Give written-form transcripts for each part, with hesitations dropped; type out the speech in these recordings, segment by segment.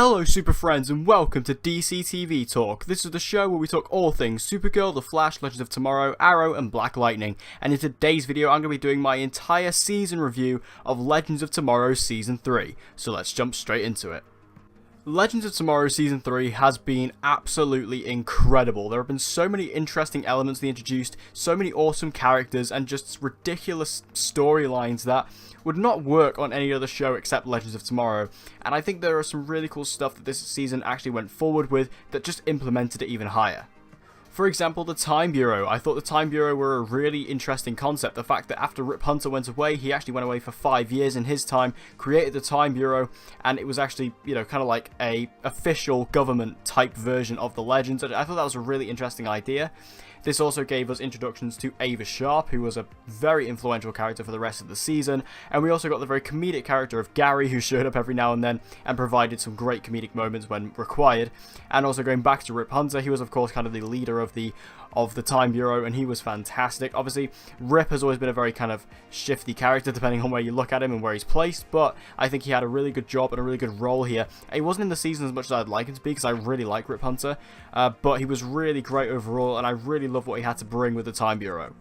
Hello super friends and welcome to DC TV Talk. This is the show where we talk all things Supergirl, The Flash, Legends of Tomorrow, Arrow and Black Lightning. And in today's video I'm going to be doing my entire season review of Legends of Tomorrow Season 3. So let's jump straight into it. Legends of Tomorrow Season 3 has been absolutely incredible. There have been so many interesting elements they introduced, so many awesome characters, and just ridiculous storylines that would not work on any other show except Legends of Tomorrow. And I think there are some really cool stuff that this season actually went forward with that just implemented it even higher. For example, the Time Bureau. I thought the Time Bureau were a really interesting concept. The fact that after Rip Hunter went away, he actually went away for 5 years in his time, created the Time Bureau, and it was actually, kind of like a official government type version of the Legends. I thought that was a really interesting idea. This also gave us introductions to Ava Sharp, who was a very influential character for the rest of the season, and we also got the very comedic character of Gary, who showed up every now and then and provided some great comedic moments when required. And also going back to Rip Hunter, he was of course kind of the leader of the Time Bureau, and he was fantastic. Obviously, Rip has always been a very kind of shifty character depending on where you look at him and where he's placed, but I think he had a really good job and a really good role here. He wasn't in the season as much as I'd like him to be because I really like Rip Hunter, but he was really great overall, and I really love what he had to bring with the Time Bureau.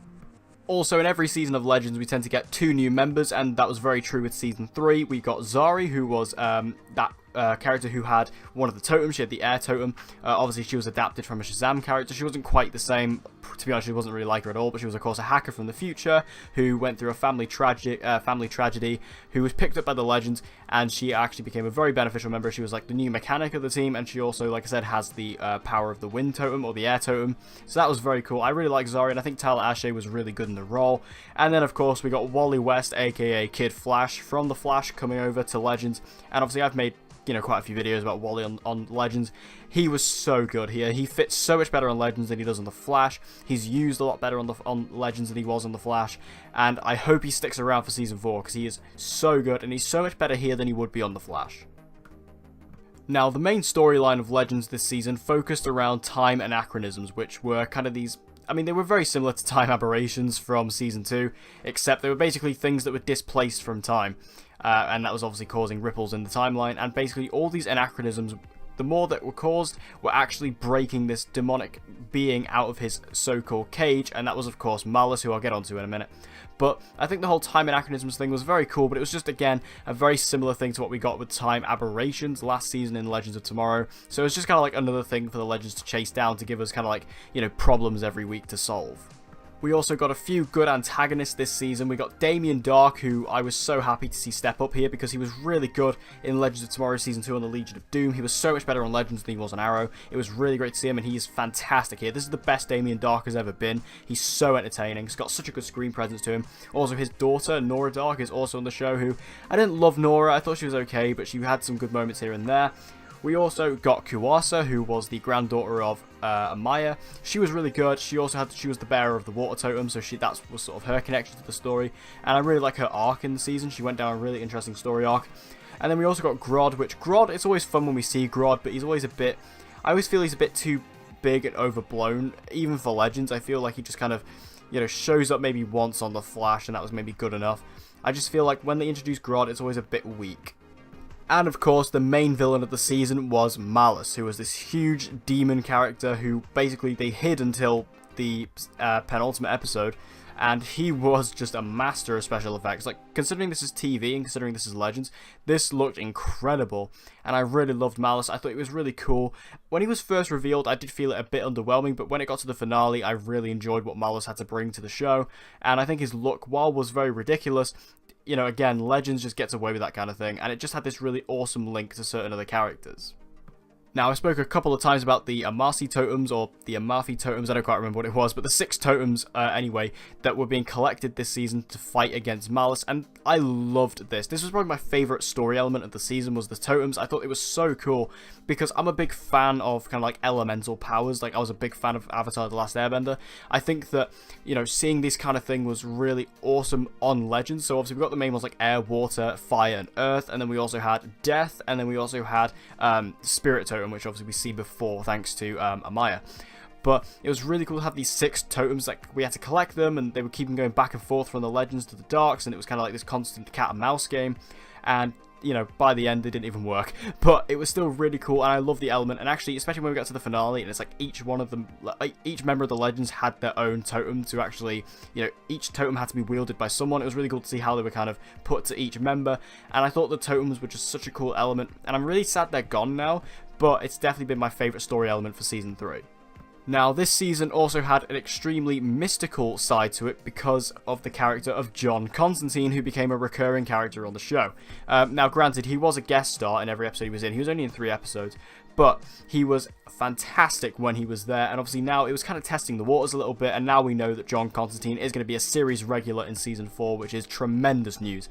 Also, in every season of Legends, we tend to get 2 new members, and that was very true with Season 3. We got Zari, who was that character who had one of the totems. She had the air totem. Obviously, she was adapted from a Shazam character. She wasn't quite the same. To be honest, she wasn't really like her at all, but she was, of course, a hacker from the future who went through a family tragedy, who was picked up by the Legends, and she actually became a very beneficial member. She was like the new mechanic of the team, and she also, like I said, has the power of the wind totem, or the air totem. So that was very cool. I really like Zari, and I think Tyler Ashe was really good in the role. And then, of course, we got Wally West, aka Kid Flash, from The Flash, coming over to Legends. And obviously, I've made quite a few videos about Wally on Legends. He was so good here. He fits so much better on Legends than he does on The Flash. He's used a lot better on Legends than he was on The Flash, and I hope he sticks around for Season 4 because he is so good, and he's so much better here than he would be on The Flash. Now, the main storyline of Legends this season focused around time anachronisms, which were kind of these... they were very similar to time aberrations from Season 2, except they were basically things that were displaced from time. And that was obviously causing ripples in the timeline, and basically all these anachronisms, the more that were caused, were actually breaking this demonic being out of his so-called cage, and that was of course Malice, who I'll get onto in a minute. But I think the whole time anachronisms thing was very cool, but it was just, again, a very similar thing to what we got with time aberrations last season in Legends of Tomorrow. So it's just kind of like another thing for the Legends to chase down, to give us kind of like, problems every week to solve. We also got a few good antagonists this season. We got Damien Darhk, who I was so happy to see step up here because he was really good in Legends of Tomorrow Season 2 on the Legion of Doom. He was so much better on Legends than he was on Arrow. It was really great to see him, and he is fantastic here. This is the best Damien Darhk has ever been. He's so entertaining. He's got such a good screen presence to him. Also, his daughter, Nora Darhk, is also on the show, who I didn't love Nora. I thought she was okay, but she had some good moments here and there. We also got Kuasa, who was the granddaughter of Amaya. She was really good. She was the bearer of the water totem, so that was sort of her connection to the story. And I really like her arc in the season. She went down a really interesting story arc. And then we also got Grodd, which Grodd, it's always fun when we see Grodd, but he's always I always feel he's a bit too big and overblown, even for Legends. I feel like he just kind of, shows up maybe once on The Flash, and that was maybe good enough. I just feel like when they introduce Grodd, it's always a bit weak. And of course, the main villain of the season was Malice, who was this huge demon character who basically they hid until the penultimate episode, and he was just a master of special effects. Like, considering this is TV and considering this is Legends, this looked incredible, and I really loved Malice. I thought it was really cool. When he was first revealed, I did feel it a bit underwhelming, but when it got to the finale, I really enjoyed what Malice had to bring to the show, and I think his look, while was very ridiculous, again, Legends just gets away with that kind of thing, and it just had this really awesome link to certain other characters. Now, I spoke a couple of times about the Amasi totems, or the Amafi totems, I don't quite remember what it was, but the 6 totems, anyway, that were being collected this season to fight against Malice, and I loved this. This was probably my favourite story element of the season, was the totems. I thought it was so cool, because I'm a big fan of kind of like elemental powers. Like, I was a big fan of Avatar: The Last Airbender. I think that, seeing this kind of thing was really awesome on Legends. So obviously we got the main ones like air, water, fire, and earth, and then we also had death, and then we also had spirit totem, which obviously we see before thanks to Amaya. But it was really cool to have these 6 totems. Like, we had to collect them, and they would keep going back and forth from the Legends to the Darks, and it was kind of like this constant cat and mouse game. And you know, by the end, they didn't even work. But it was still really cool, and I love the element. And actually, especially when we got to the finale, and it's like each one of them, like each member of the Legends had their own totem to actually, you know, each totem had to be wielded by someone. It was really cool to see how they were kind of put to each member, and I thought the totems were just such a cool element. And I'm really sad they're gone now, but it's definitely been my favourite story element for Season 3. Now, this season also had an extremely mystical side to it because of the character of John Constantine, who became a recurring character on the show. Now, granted, he was a guest star in every episode he was in. He was only in 3 episodes, but he was fantastic when he was there, and obviously now it was kind of testing the waters a little bit, and now we know that John Constantine is going to be a series regular in Season 4, which is tremendous news.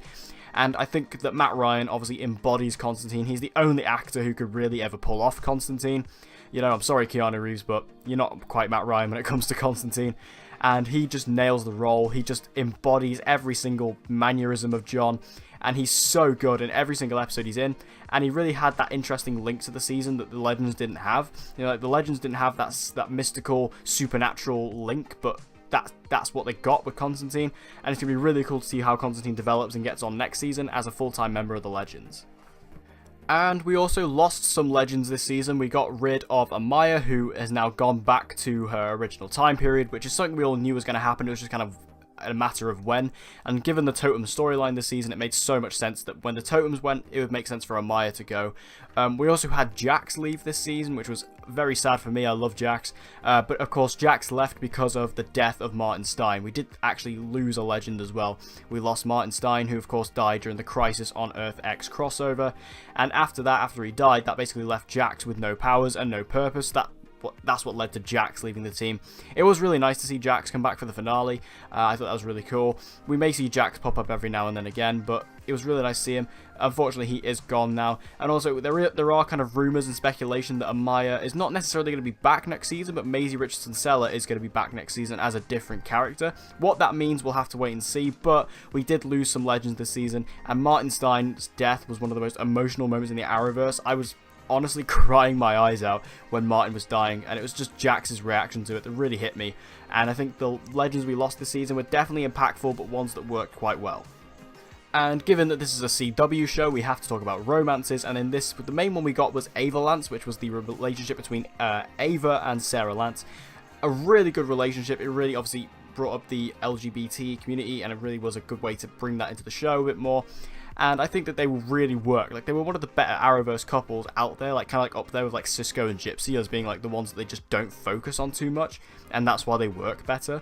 And I think that Matt Ryan obviously embodies Constantine. He's the only actor who could really ever pull off Constantine. You know, I'm sorry, Keanu Reeves, but you're not quite Matt Ryan when it comes to Constantine. And he just nails the role. He just embodies every single mannerism of John. And he's so good in every single episode he's in. And he really had that interesting link to the season that the Legends didn't have. You know, like the Legends didn't have that mystical, supernatural link, but that's what they got with Constantine. And it's going to be really cool to see how Constantine develops and gets on next season as a full-time member of the Legends. And we also lost some Legends this season. We got rid of Amaya, who has now gone back to her original time period, which is something we all knew was going to happen. It was just kind of a matter of when. And given the Totem storyline this season, it made so much sense that when the Totems went, it would make sense for Amaya to go. We also had Jax leave this season, which was very sad for me. I love Jax. But of course, Jax left because of the death of Martin Stein. We did actually lose a legend as well. We lost Martin Stein, who of course died during the Crisis on Earth X crossover. And after that, after he died, that basically left Jax with no powers and no purpose. That's what led to Jax leaving the team. It was really nice to see Jax come back for the finale. I thought that was really cool. We may see Jax pop up every now and then again, but it was really nice to see him. Unfortunately, he is gone now. And also, there are kind of rumours and speculation that Amaya is not necessarily going to be back next season, but Maisie Richardson-Seller is going to be back next season as a different character. What that means, we'll have to wait and see, but we did lose some Legends this season, and Martin Stein's death was one of the most emotional moments in the Arrowverse. I was honestly crying my eyes out when Martin was dying, and it was just Jax's reaction to it that really hit me. And I think the Legends we lost this season were definitely impactful, but ones that worked quite well. And given that this is a CW show, we have to talk about romances, and in this, the main one we got was Ava Lance, which was the relationship between Ava and Sarah Lance. A really good relationship. It really obviously brought up the LGBT community, and it really was a good way to bring that into the show a bit more. And I think that they will really work. Like, they were one of the better Arrowverse couples out there, like kind of like up there with like Cisco and Gypsy as being like the ones that they just don't focus on too much, and that's why they work better.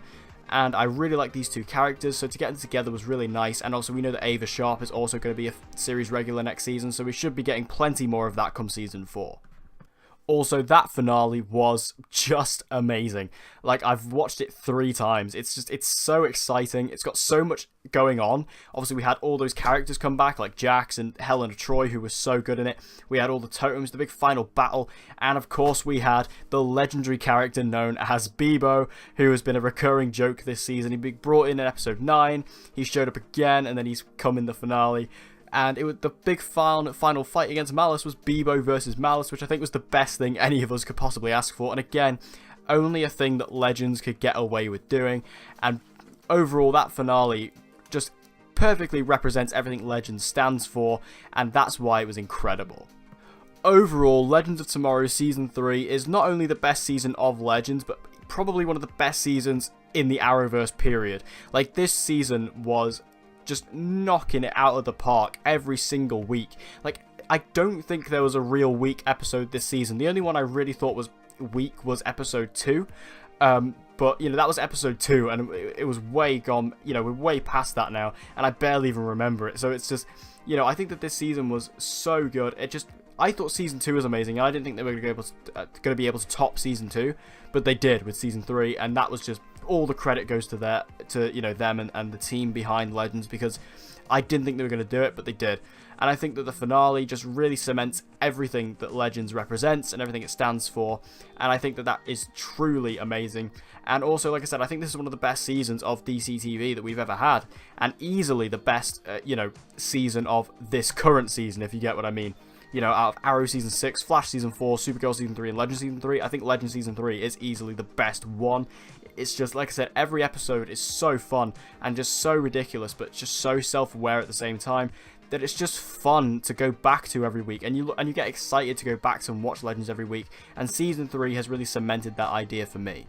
And I really like these two characters, so to get them together was really nice. And also we know that Ava Sharp is also going to be a series regular next season, so we should be getting plenty more of that come season 4. Also, that finale was just amazing. Like, I've watched it 3 times. It's so exciting. It's got so much going on. Obviously, we had all those characters come back, like Jax and Helena Troy, who was so good in it. We had all the totems, the big final battle, and of course, we had the legendary character known as Bebo, who has been a recurring joke this season. He been brought in episode 9, he showed up again, and then he's come in the finale. And it was the big final fight against Malice was Bebo versus Malice, which I think was the best thing any of us could possibly ask for. And again, only a thing that Legends could get away with doing. And overall, that finale just perfectly represents everything Legends stands for, and that's why it was incredible. Overall, Legends of Tomorrow Season 3 is not only the best season of Legends, but probably one of the best seasons in the Arrowverse period. Like, this season was just knocking it out of the park every single week. Like, I don't think there was a real weak episode this season. The only one I really thought was weak was episode 2. But, you know, that was episode 2, and it was way gone, you know, we're way past that now, and I barely even remember it. So it's just, you know, I think that this season was so good. I thought season 2 was amazing. I didn't think they were going to be able to top season 2, but they did with season 3, and that was just all the credit goes to them and the team behind Legends, because I didn't think they were going to do it, but they did. And I think that the finale just really cements everything that Legends represents and everything it stands for, and I think that that is truly amazing. And also, like I said, I think this is one of the best seasons of DC TV that we've ever had, and easily the best, season of this current season, if you get what I mean. You know, out of Arrow Season 6, Flash Season 4, Supergirl Season 3, and Legends Season 3, I think Legends Season 3 is easily the best one. It's just, like I said, every episode is so fun and just so ridiculous, but just so self-aware at the same time. that it's just fun to go back to every week, and you get excited to go back to and watch Legends every week, and Season 3 has really cemented that idea for me.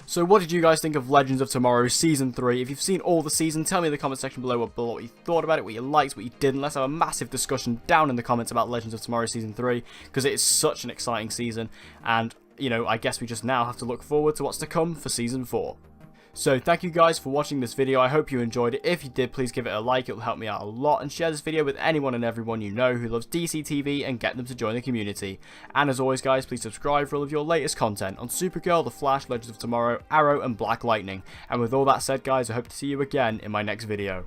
So what did you guys think of Legends of Tomorrow Season 3? If you've seen all the season, tell me in the comment section below what you thought about it, what you liked, what you didn't. Let's have a massive discussion down in the comments about Legends of Tomorrow Season 3, because it is such an exciting season, and, you know, I guess we just now have to look forward to what's to come for Season 4. So thank you guys for watching this video. I hope you enjoyed it. If you did, please give it a like. It will help me out a lot. And share this video with anyone and everyone you know who loves DC TV and get them to join the community. And as always guys, please subscribe for all of your latest content on Supergirl, The Flash, Legends of Tomorrow, Arrow and Black Lightning. And with all that said guys, I hope to see you again in my next video.